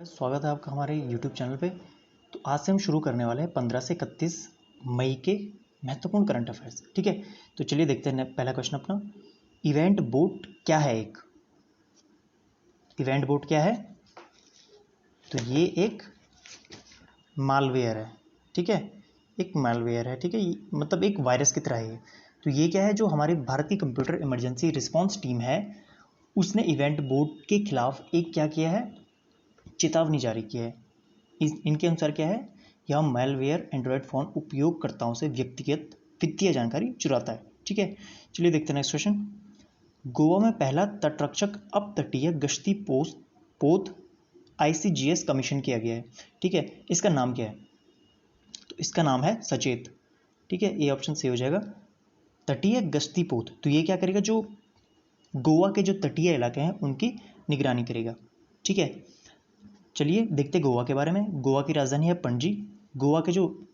स्वागत है आपका हमारे YouTube चैनल पे। तो आज से हम शुरू करने वाले हैं 15 से 31 मई के महत्वपूर्ण करंट अफेयर्स। ठीक है, तो चलिए देखते हैं पहला क्वेश्चन अपना। इवेंट बोट क्या है? एक इवेंट बोट क्या है? तो ये एक मालवेयर है। ठीक है, एक मालवेयर है। ठीक है, मतलब एक वायरस की तरह है। तो ये क्या है, जो हमारी भारत की कंप्यूटर इमरजेंसी रिस्पॉन्स टीम है उसने इवेंट बोट के खिलाफ एक क्या किया है, चेतावनी जारी की है। इनके अनुसार क्या है, यह मैलवेयर एंड्रॉयड फ़ोन उपयोगकर्ताओं से व्यक्तिगत वित्तीय जानकारी चुराता है। ठीक है, चलिए देखते हैं नेक्स्ट क्वेश्चन। गोवा में पहला तटरक्षक अपतटीय गश्ती पोत ICGS कमीशन किया गया है। ठीक है, इसका नाम क्या है? तो इसका नाम है सचेत। ठीक है, ये ऑप्शन सही हो जाएगा। तटीय गश्ती पोत, तो ये क्या करेगा, जो गोवा के जो तटीय इलाके हैं उनकी निगरानी करेगा। ठीक है, चलिए देखते गोवा के बारे में। गोवा की राजधानी है पणजी। गोवा के जो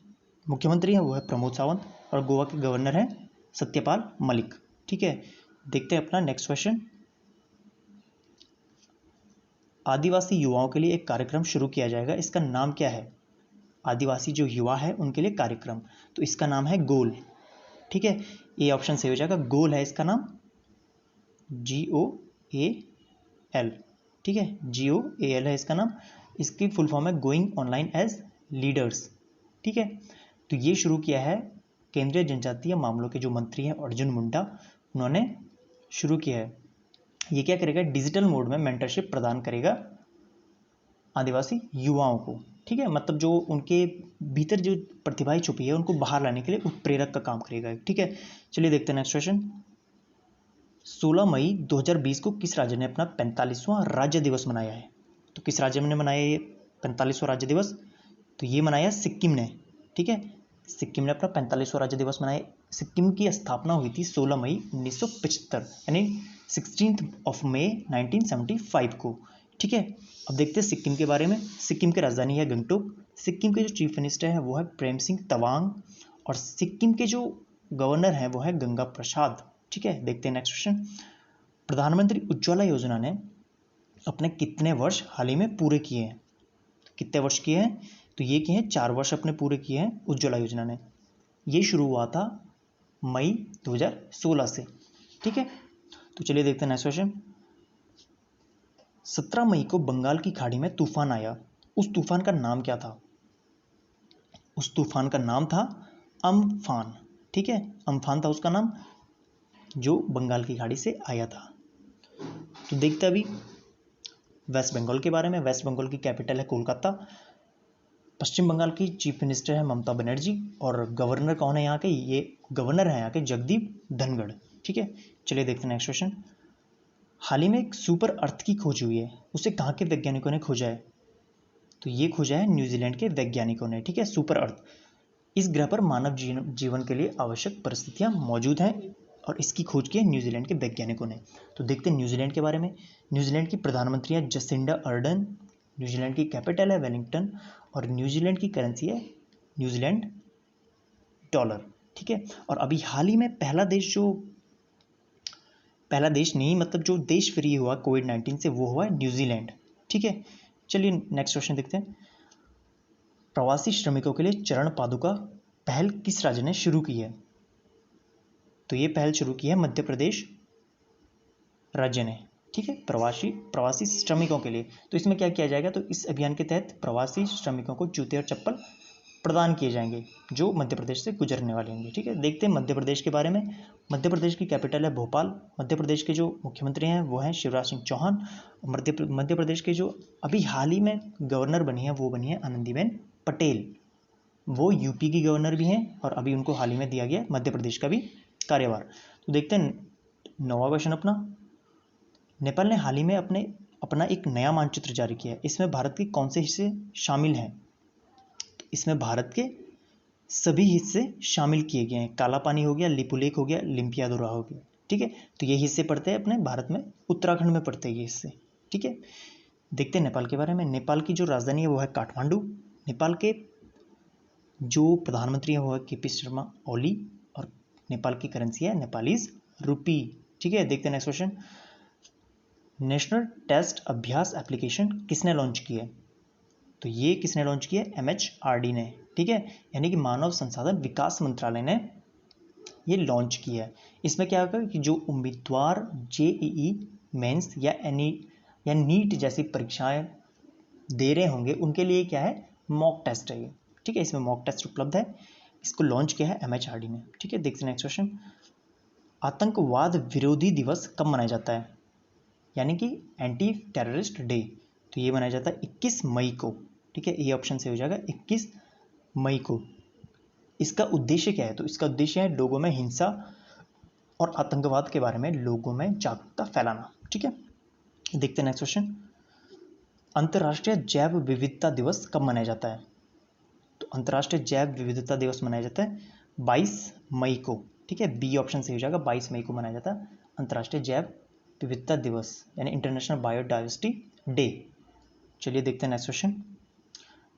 मुख्यमंत्री हैं वो है प्रमोद सावंत और गोवा के गवर्नर हैं सत्यपाल मलिक। ठीक है, देखते हैं अपना नेक्स्ट क्वेश्चन। आदिवासी युवाओं के लिए एक कार्यक्रम शुरू किया जाएगा, इसका नाम क्या है? आदिवासी जो युवा है उनके लिए कार्यक्रम, तो इसका नाम है गोल। ठीक है, ये ऑप्शन सही हो जाएगा, गोल है इसका नाम, GOAL। ठीक है, GOAL है इसका नाम। इसकी फुल फॉर्म है गोइंग ऑनलाइन एज लीडर्स। ठीक है, तो ये शुरू किया है केंद्रीय जनजातीय मामलों के जो मंत्री हैं अर्जुन मुंडा, उन्होंने शुरू किया है। ये क्या करेगा, डिजिटल मोड में मेंटरशिप प्रदान करेगा आदिवासी युवाओं को। ठीक है, मतलब जो उनके भीतर जो प्रतिभाएं छुपी है उनको बाहर लाने के लिए उत्प्रेरक का काम करेगा। ठीक है, चलिए देखते हैं नेक्स्ट क्वेश्चन। 16 मई 2020 को किस राज्य ने अपना 45वां राज्य दिवस मनाया है? तो किस राज्य ने मनाया ये 45वां राज्य दिवस? तो ये मनाया सिक्किम ने। ठीक है, सिक्किम ने अपना 45वां राज्य दिवस मनाया। सिक्किम की स्थापना हुई थी 16 मई 1975 यानी 16 मई 1975 को। ठीक है, अब देखते हैं सिक्किम के बारे में। सिक्किम की राजधानी है गंगटोक। सिक्किम के जो चीफ मिनिस्टर हैं वो है प्रेम सिंह तवांग और सिक्किम के जो गवर्नर हैं वो है गंगा प्रसाद। ठीक है, देखते हैं नेक्स्ट क्वेश्चन। प्रधानमंत्री उज्ज्वला योजना ने अपने कितने वर्ष हाल ही में पूरे किए हैं? कितने वर्ष किए हैं? तो ये किए हैं 4 वर्ष अपने पूरे किए हैं उज्ज्वला योजना ने। ये शुरू हुआ था मई 2016 से। ठीक है, तो चलिए देखते हैं नेक्स्ट क्वेश्चन। 17 मई को बंगाल की खाड़ी में तूफान आया, उस तूफान का नाम क्या था? उस तूफान का नाम था अम्फान। ठीक है, अम्फान था उसका नाम, जो बंगाल की खाड़ी से आया था। तो देखते हैं अभी वेस्ट बंगाल के बारे में। वेस्ट बंगाल की कैपिटल है कोलकाता। पश्चिम बंगाल की चीफ मिनिस्टर है ममता बनर्जी और गवर्नर कौन है यहाँ के? ये गवर्नर है यहाँ के जगदीप धनखड़। ठीक है, चलिए देखते हैं नेक्स्ट क्वेश्चन। हाल ही में एक सुपर अर्थ की खोज हुई है, उसे कहाँ के वैज्ञानिकों ने खोजा है? तो ये खोजा है न्यूजीलैंड के वैज्ञानिकों ने। ठीक है, सुपर अर्थ, इस ग्रह पर मानव जीवन के लिए आवश्यक परिस्थितियां मौजूद हैं और इसकी खोज की है न्यूजीलैंड के वैज्ञानिकों ने। तो देखते हैं न्यूजीलैंड के बारे में। न्यूजीलैंड की प्रधानमंत्री है जसिंडा अर्डन। न्यूजीलैंड की कैपिटल है वेलिंगटन और न्यूजीलैंड की करेंसी है न्यूजीलैंड डॉलर। ठीक है, और अभी हाल ही में पहला देश नहीं, मतलब जो देश फ्री हुआ कोविड-19 से वो हुआ न्यूजीलैंड। ठीक है, चलिए नेक्स्ट क्वेश्चन देखते हैं। प्रवासी श्रमिकों के लिए चरण पादुका पहल किस राज्य ने शुरू की है? तो ये पहल शुरू की है मध्य प्रदेश राज्य ने। ठीक है, प्रवासी श्रमिकों के लिए। तो इसमें क्या किया जाएगा, तो इस अभियान के तहत प्रवासी श्रमिकों को जूते और चप्पल प्रदान किए जाएंगे जो मध्य प्रदेश से गुजरने वाले होंगे। ठीक है, देखते हैं मध्य प्रदेश के बारे में। मध्य प्रदेश की कैपिटल है भोपाल। मध्य प्रदेश के जो मुख्यमंत्री हैं वो हैं शिवराज सिंह चौहान। मध्य प्रदेश के जो अभी हाल ही में गवर्नर बनी है वो बनी है आनंदीबेन पटेल। वो यूपी की गवर्नर भी हैं और अभी उनको हाल ही में दिया गया मध्य प्रदेश का भी कार्यभार। तो देखते हैं 9वां क्वेश्चन अपना। नेपाल ने हाल ही में अपना एक नया मानचित्र जारी किया है, इसमें भारत के कौन से हिस्से शामिल हैं? तो इसमें भारत के सभी हिस्से शामिल किए गए हैं। काला पानी हो गया, लिपुलेख हो गया, लिम्पियादोरा हो गया। ठीक है, तो ये हिस्से पड़ते हैं अपने भारत में, उत्तराखंड में पड़ते हैं ये हिस्से। ठीक है, देखते हैं नेपाल के बारे में। नेपाल की जो राजधानी है वो है काठमांडू। नेपाल के जो प्रधानमंत्री हैं वो है KP शर्मा ओली और नेपाल की करेंसी है नेपालीज रुपी। ठीक है, देखते हैं नेक्स्ट क्वेश्चन। नेशनल टेस्ट अभ्यास एप्लीकेशन किसने लॉन्च की है? तो ये किसने लॉन्च किया? MHRD ने, ठीक है, यानी कि मानव संसाधन विकास मंत्रालय ने ये लॉन्च किया है। इसमें क्या होगा कि जो उम्मीदवार JEE मेंस या नीट जैसी परीक्षाएं दे रहे होंगे उनके लिए क्या है? मॉक टेस्ट है ये, ठीक है। इसमें मॉक टेस्ट उपलब्ध है। इसको लॉन्च किया है MHRD ने, ठीक है। देखते हैं नेक्स्ट क्वेश्चन। आतंकवाद विरोधी दिवस कब मनाया जाता है? यानी कि एंटी टेररिस्ट डे, तो ये मनाया जाता है 21 मई को, ठीक है। ए ऑप्शन से हो जाएगा 21 मई को। इसका उद्देश्य क्या है? तो इसका उद्देश्य है लोगों में हिंसा और आतंकवाद के बारे में लोगों में जागरूकता फैलाना, ठीक है। देखते हैं नेक्स्ट क्वेश्चन। अंतर्राष्ट्रीय जैव विविधता दिवस कब मनाया जाता है? तो अंतर्राष्ट्रीय जैव विविधता दिवस मनाया जाता है 22 मई को, ठीक है। बी ऑप्शन से हो जाएगा, 22 मई को मनाया जाता है अंतर्राष्ट्रीय जैव विविधता दिवस, यानी इंटरनेशनल बायोडाइवर्सिटी डे। चलिए देखते हैं नेक्स्ट क्वेश्चन।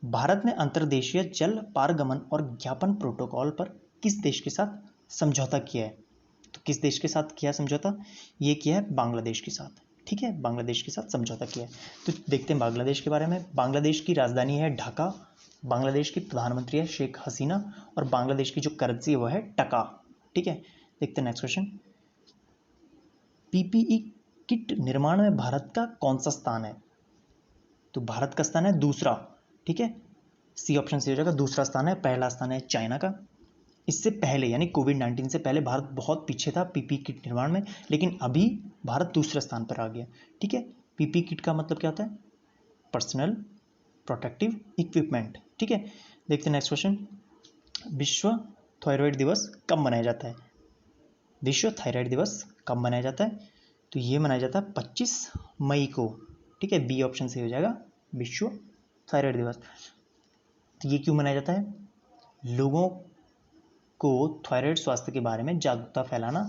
भारत ने अंतर्देशीय जल पारगमन और ज्ञापन प्रोटोकॉल पर किस देश के साथ समझौता किया है? तो किस देश के साथ किया समझौता? ये किया है बांग्लादेश के साथ, ठीक है। बांग्लादेश के साथ समझौता किया है। तो देखते हैं बांग्लादेश के बारे में। बांग्लादेश की राजधानी है ढाका, बांग्लादेश की प्रधानमंत्री है शेख हसीना, और बांग्लादेश की जो करेंसी है वो है टका, ठीक है। देखते हैं नेक्स्ट क्वेश्चन। PPE किट निर्माण में भारत का कौन सा स्थान है? तो भारत का स्थान है दूसरा, ठीक है। सी ऑप्शन से हो जाएगा, दूसरा स्थान है। पहला स्थान है चाइना का। इससे पहले यानी कोविड-19 से पहले भारत बहुत पीछे था PPE किट निर्माण में, लेकिन अभी भारत दूसरे स्थान पर आ गया, ठीक है। PPE किट का मतलब क्या होता है? पर्सनल प्रोटेक्टिव इक्विपमेंट, ठीक है। देखते हैं नेक्स्ट क्वेश्चन। विश्व थायराइड दिवस कब मनाया जाता है? विश्व थायराइड दिवस कब मनाया जाता है? तो ये मनाया जाता है 25 मई को, ठीक है। बी ऑप्शन से हो जाएगा विश्व थायराइड दिवस। तो ये क्यों मनाया जाता है? लोगों को थायराइड स्वास्थ्य के बारे में जागरूकता फैलाना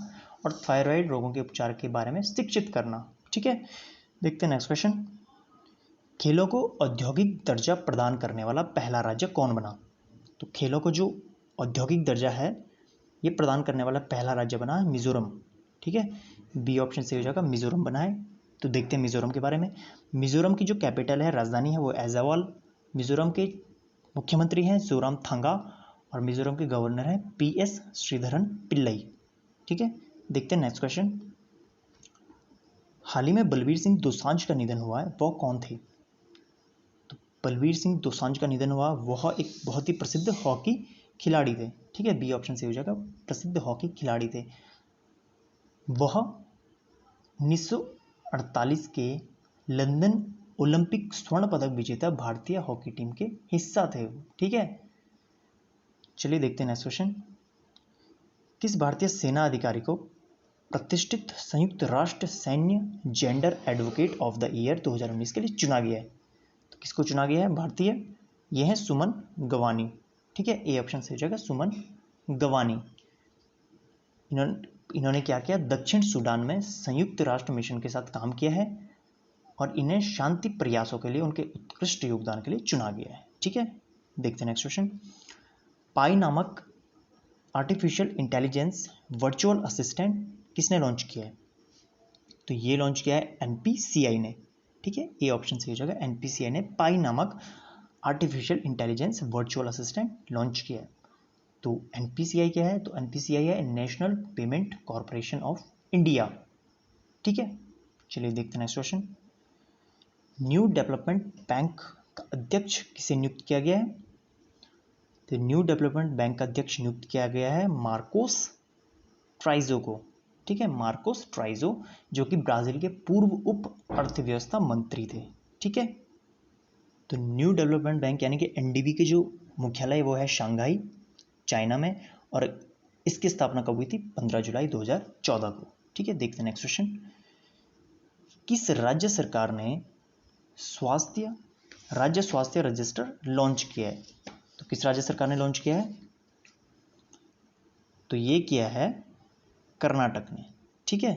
और थायराइड रोगों के उपचार के बारे में शिक्षित करना, ठीक है। देखते हैं नेक्स्ट क्वेश्चन। खेलों को औद्योगिक दर्जा प्रदान करने वाला पहला राज्य कौन बना? तो खेलों को जो औद्योगिक दर्जा है ये प्रदान करने वाला पहला राज्य बना है मिजोरम, ठीक है। बी ऑप्शन से हो जाएगा मिजोरम बना है। तो देखते हैं मिजोरम के बारे में। मिजोरम की जो कैपिटल है, राजधानी है, वो ऐज़ावल। मिजोरम के मुख्यमंत्री हैं जोरामथांगा और मिजोरम के गवर्नर हैं PS श्रीधरन पिल्लई, ठीक है। देखते हैं नेक्स्ट क्वेश्चन। हाल ही में बलबीर सिंह दोसांझ का निधन हुआ है, वह कौन थे? तो बलबीर सिंह दोसांझ का निधन हुआ, वह एक बहुत ही प्रसिद्ध हॉकी खिलाड़ी थे, ठीक है। बी ऑप्शन से हो जाएगा, प्रसिद्ध हॉकी खिलाड़ी थे। वह 1948 के लंदन ओलंपिक स्वर्ण पदक विजेता भारतीय हॉकी टीम के हिस्सा थे, ठीक है। चलिए देखते हैं नेक्स्ट क्वेश्चन। किस भारतीय सेना अधिकारी को प्रतिष्ठित संयुक्त राष्ट्र सैन्य gender advocate of the year 2019 के लिए चुना गया है? तो किसको चुना गया है? भारतीय, ये है सुमन गवानी, ठीक है। ए ऑप्शन से हो जाएगा सुमन गवानी। इन्होंने क्या किया? दक्षिण सूडान में संयुक्त राष्ट्र मिशन के साथ काम किया है और इन्हें शांति प्रयासों के लिए उनके उत्कृष्ट योगदान के लिए चुना गया है, ठीक है। देखते हैं नेक्स्ट क्वेश्चन। पाई नामक आर्टिफिशियल इंटेलिजेंस वर्चुअल असिस्टेंट किसने लॉन्च किया है? तो ये लॉन्च किया है NPCI ने, ठीक है। ए ऑप्शन से हो जाएगा, NPCI ने पाई नामक artificial intelligence virtual assistant launch किया है। तो NPCI क्या है? तो NPCI है national payment corporation of India, ठीक है। चलिए देखते हैं next question. New development bank का अध्यक्ष किसे नियुक्त किया गया है? तो न्यू डेवलपमेंट बैंक का अध्यक्ष नियुक्त किया गया है मार्कोस ट्राइजो को, ठीक है। मार्कोस ट्राइजो, जो कि ब्राजील के पूर्व उप अर्थव्यवस्था मंत्री थे, ठीक है। तो न्यू डेवलपमेंट बैंक यानी कि NDB के जो मुख्यालय वो है शंघाई, चाइना में, और इसकी स्थापना कब हुई थी? 15 जुलाई 2014 को, ठीक है। देखते हैं नेक्स्ट क्वेश्चन। किस राज्य सरकार ने राज्य स्वास्थ्य रजिस्टर लॉन्च किया है? तो किस राज्य सरकार ने लॉन्च किया है? तो ये किया है कर्नाटक ने, ठीक है।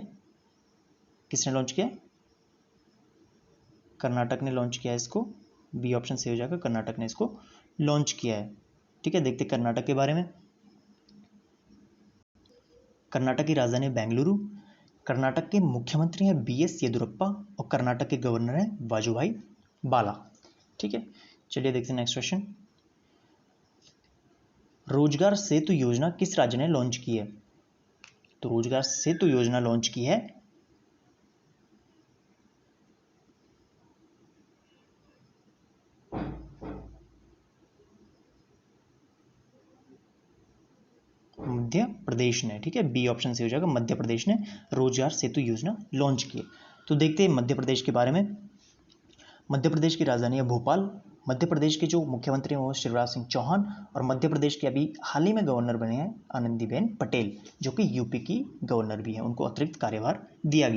किसने लॉन्च किया? कर्नाटक ने लॉन्च किया है इसको। बी ऑप्शन से हो जाएगा, कर्नाटक ने इसको लॉन्च किया है, ठीक है। देखते कर्नाटक के बारे में। कर्नाटक की राजधानी बेंगलुरु। कर्नाटक के मुख्यमंत्री हैं BS येदियुरप्पा और कर्नाटक के गवर्नर हैं वाजुभाई बाला, ठीक है। चलिए देखते हैं नेक्स्ट क्वेश्चन। रोजगार सेतु योजना किस राज्य ने लॉन्च की है? तो रोजगार सेतु योजना लॉन्च की है मध्य प्रदेश ने। ठीक है, बी ऑप्शन से हो जाएगा, मध्य प्रदेश ने रोजगार सेतु योजना लॉन्च की है। तो देखते हैं मध्य प्रदेश के बारे में। मध्य प्रदेश की राजधानी है भोपाल। मध्य प्रदेश के जो मुख्यमंत्री हैं वो शिवराज सिंह चौहान, और मध्य प्रदेश के अभी हाल ही में गवर्नर बने हैं आनंदीबेन पटेल, जो कि यूपी की गवर्नर भी हैं, उनको अतिरिक्त कार्यभार दिया गया।